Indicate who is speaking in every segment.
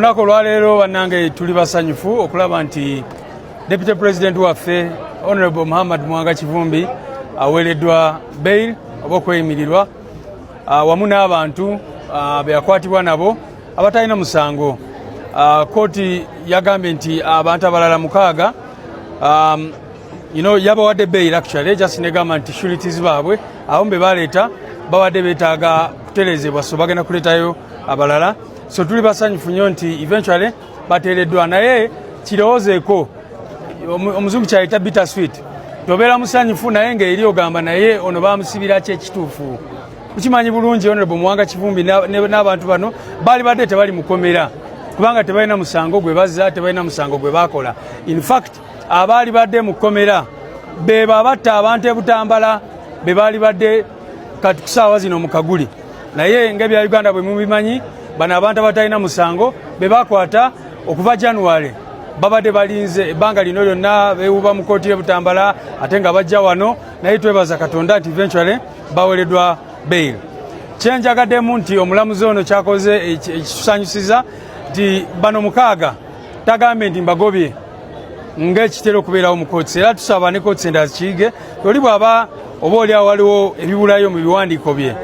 Speaker 1: Lunaku lwaleero bannange tuli basanyufu okulaba nti Deputy President waffe Honorable Muhammad Mwanga Kivumbi aweereddwa bail oba okweyimirirwa wamu n'abantu be yakwatibwa nabo abatalina musango. Kooti yagambye nti abantu abalala 6 yabawadde bail actually just negamba nti sureties baabwe abombe baleeta bawadde beetaaga kutereezebwa so bagenda kuleetayo abalala. So tuli basanyufu nnyo nti eventually bateereddwa, naye kirowoozeeko omuzungu kyayita bitter sweet. Tobeera musanyufu naye ng'eri ogamba naye ono baamusibira ki ekituufu. Ukimanyi bulungi Honorable Mwanga Kivumbi n'abantu bano baali badde tebali mukomera kubanga tebalina musango gwe bazza, tebalina musango gwe baakola. In fact abaali badde mu kkomera be babatta abantu e Butambala be baali badde kati kusaawa zino mu Kaguli, naye ng'ebya Uganda bwe mubimanyi bano abantu abatalina musango be bakwata okuva January babadde balinze ebbanga lino lyonna beewuba mu kooti y'e Butambala ate nga bajja wano, naye twebaza Katonda nti eventually baweereddwa bail. Kyenjagaddemu nti omulamuzi ono kyakoze ekitusanyusiza nti bano 6 tagambe nti mbagobye ng'ekitera okubeerawo mu kooti, era tusaba ne kooti endala zikiige oli bw'aba oba oliawo waliwo ebibulayo mu biwandiiko bye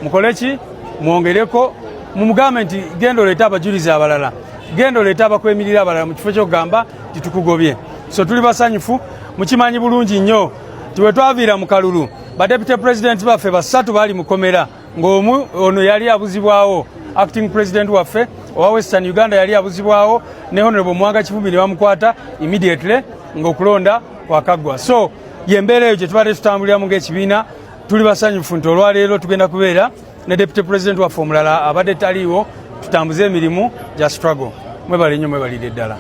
Speaker 1: mukole ki mwongereko mumugambe nti genda oleeta abajulizi abalala, genda oleeta abakwemirira abalala mu kifo ky'okugamba nti tukugobye. So tuli basanyufu, mukimanyi bulungi nnyo nti bwe twaviira mu kalulu Deputy President baffe 3 baali mu kkomera ng'omu ono yali abuzibwawo, acting president waffe owa Western Uganda yali abuzibwawo, ne Honorable Mwanga Kivumbi ne bamukwata immediately ng'okulonda kwakaggwa. So yembeera eyo gye tubadde tutambuliramu ng'ekibiina. Tuli basanyufu nti olwaleero tugenda kubeera ne Deputy President waffe omulala abadde taliiwo, tutambuze emirimu gya struggle. Mwebalire nnyo, mwebalire ddala.